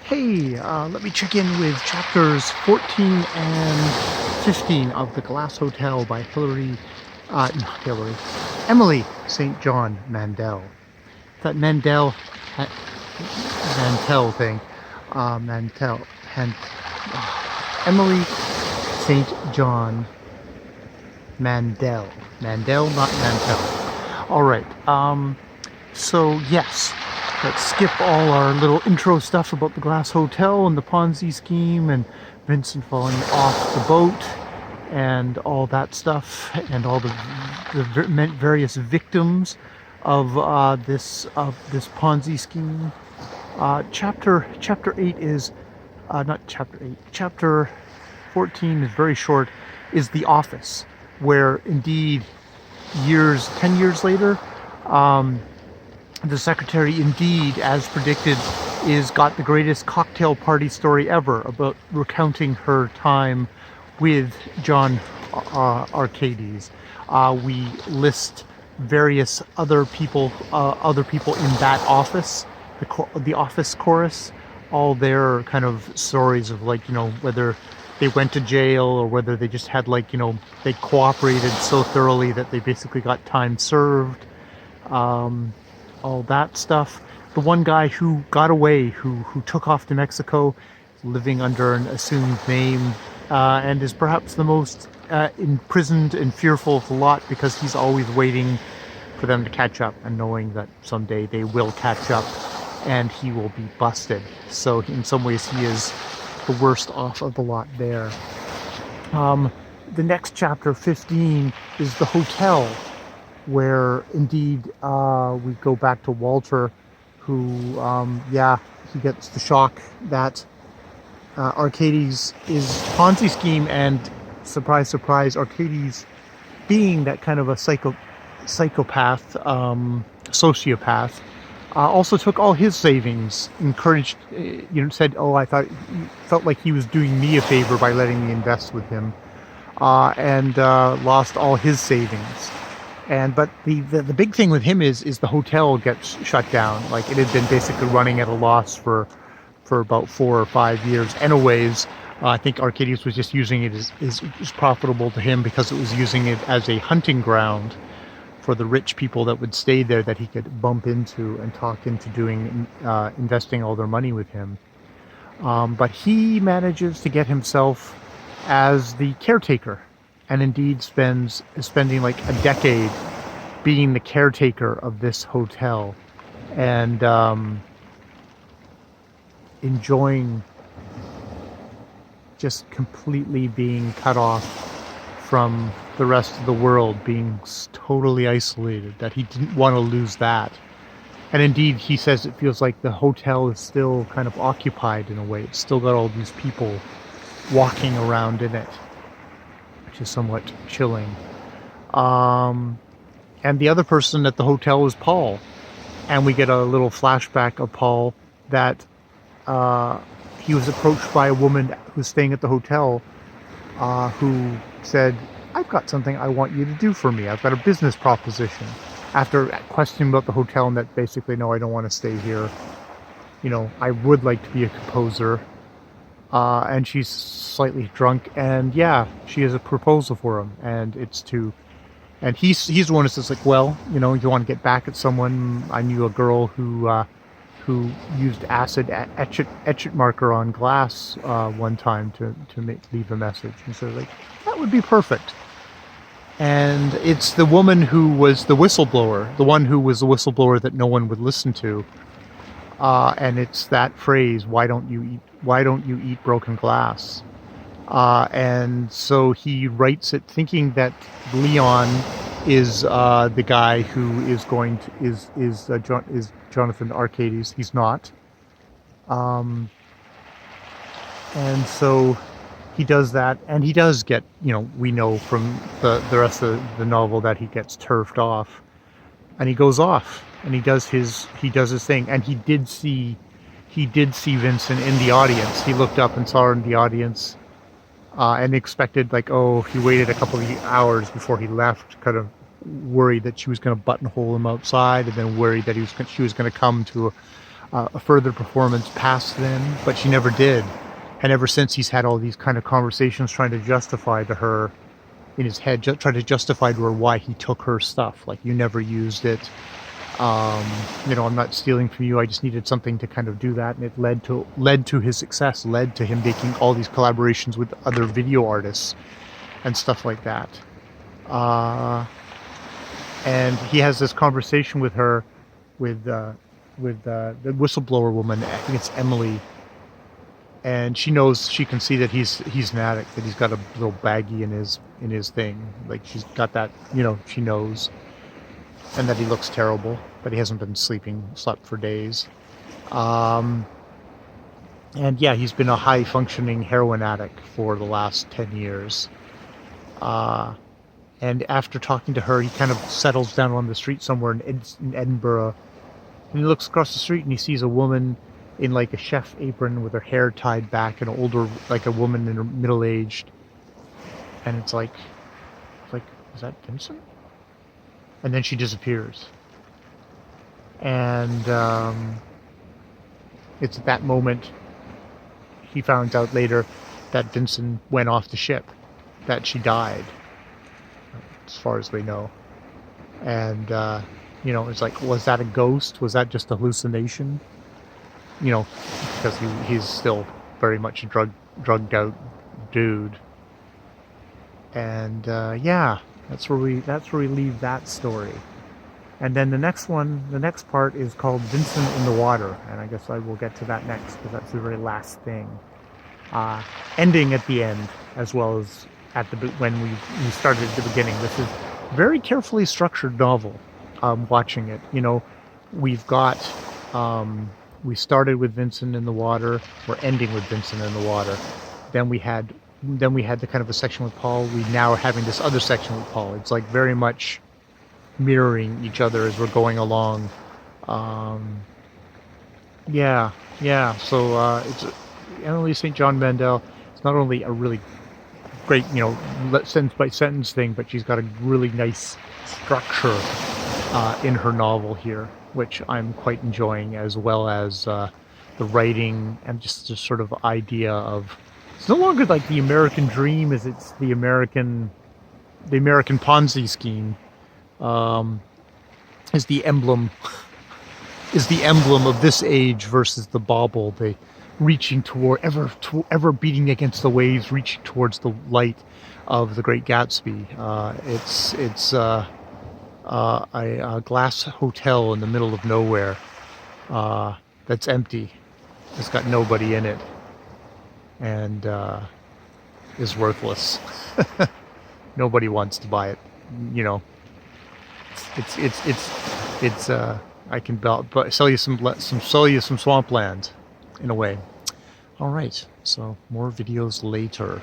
Hey, let me check in with chapters 14 and 15 of the Glass Hotel by not Hillary, Emily St. John Mandel. That Mantel thing, Mantel, Han, Emily St. John Mandel. Mandel, not Mantel. All right. So yes, let's skip all our little intro stuff about the Glass Hotel and the Ponzi scheme and Vincent falling off the boat and all that stuff and all the various victims of this Ponzi scheme. Chapter 8 is not chapter 8. Chapter 14 is very short. Is The Office, where indeed 10 years later, the secretary indeed, as predicted, got the greatest cocktail party story ever about recounting her time with John Arcades. We list various other people in that office, the office chorus, all their kind of stories of, like, whether they went to jail or whether they just had, like, they cooperated so thoroughly that they basically got time served. All that stuff. The one guy who got away, who took off to Mexico, living under an assumed name, and is perhaps the most imprisoned and fearful of the lot, because he's always waiting for them to catch up and knowing that someday they will catch up and he will be busted. So in some ways he is the worst off of the lot there. The next chapter, 15, is the hotel, where indeed we go back to Walter, who, he gets the shock that Arcades is Ponzi scheme, and surprise, surprise, Arcades, being that kind of a psychopath, sociopath, also took all his savings, encouraged, said, I felt like he was doing me a favor by letting me invest with him, and lost all his savings. But the big thing with him is the hotel gets shut down. Like, it had been basically running at a loss for about 4 or 5 years. Anyways, I think Arcades was just using it as profitable to him, because it was using it as a hunting ground for the rich people that would stay there, that he could bump into and talk into doing investing all their money with him. But he manages to get himself as the caretaker, and indeed spending like a decade being the caretaker of this hotel, and enjoying just completely being cut off from the rest of the world, being totally isolated, that he didn't want to lose that. And indeed, he says it feels like the hotel is still kind of occupied in a way. It's still got all these people walking around in it, which is somewhat chilling. And the other person at the hotel is Paul. And we get a little flashback of Paul, that he was approached by a woman who was staying at the hotel, who said, I've got something I want you to do for me. I've got a business proposition. After questioning about the hotel, and that basically, no, I don't want to stay here. I would like to be a composer. And she's slightly drunk, and she has a proposal for him, and he's the one who says, like, well, you want to get back at someone. I knew a girl who used acid etch marker on glass one time to leave a message, and so, like, that would be perfect. And it's the woman who was the whistleblower, the one who was the whistleblower that no one would listen to. And it's that phrase, why don't you eat broken glass? And so he writes it thinking that Leon is the guy who is going to is Jonathan Arcades. He's not. And so he does that, and he does get, we know from the rest of the novel that he gets turfed off, and he goes off, and he does his thing. And he did see Vincent in the audience. He looked up and saw her in the audience, and expected, like, he waited a couple of hours before he left, kind of worried that she was going to buttonhole him outside, and then worried that she was going to come to a further performance past then, but she never did. And ever since, he's had all these kind of conversations trying to justify to her in his head, try to justify to her why he took her stuff. Like, you never used it. You know, I'm not stealing from you. I just needed something to kind of do that, and it led to his success, led to him making all these collaborations with other video artists and stuff like that. And he has this conversation with her, with the whistleblower woman. I think it's Emily. And she knows, she can see that he's an addict, that he's got a little baggie in his thing. Like, she's got that, you know, she knows. And that he looks terrible, that he hasn't been slept for days. And yeah, he's been a high functioning heroin addict for the last 10 years. And after talking to her, he kind of settles down on the street somewhere in Edinburgh. And he looks across the street and he sees a woman in like a chef apron with her hair tied back, an older, like a woman in her middle-aged. And it's like, is that Vincent? And then she disappears. And it's at that moment he finds out later that Vincent went off the ship, that she died, as far as we know. And you know, it's like, was that a ghost? Was that just a hallucination? You know, because he's still very much a drugged out dude. And yeah, that's where we leave that story. And then the next part is called Vincent in the Water, and I guess I will get to that next, because that's the very last thing. Ending at the end, as well as at the when we started at the beginning. This is a very carefully structured novel. Watching it, you know, we've got we started with Vincent in the water. We're ending with Vincent in the water. Then we had the kind of a section with Paul. We now are having this other section with Paul. It's like very much mirroring each other as we're going along. Yeah. So it's Emily St. John Mandel. It's not only a really great, you know, sentence by sentence thing, but she's got a really nice structure in her novel here, which I'm quite enjoying, as well as the writing and just sort of idea of, it's no longer like the American dream as it's the American Ponzi scheme. Is the emblem of this age versus the bauble, the reaching toward, ever beating against the waves, reaching towards the light of the Great Gatsby. It's a glass hotel in the middle of nowhere that's empty. It's got nobody in it, and is worthless. Nobody wants to buy it. You know, it's I can sell you some swampland in a way. All right, so more videos later.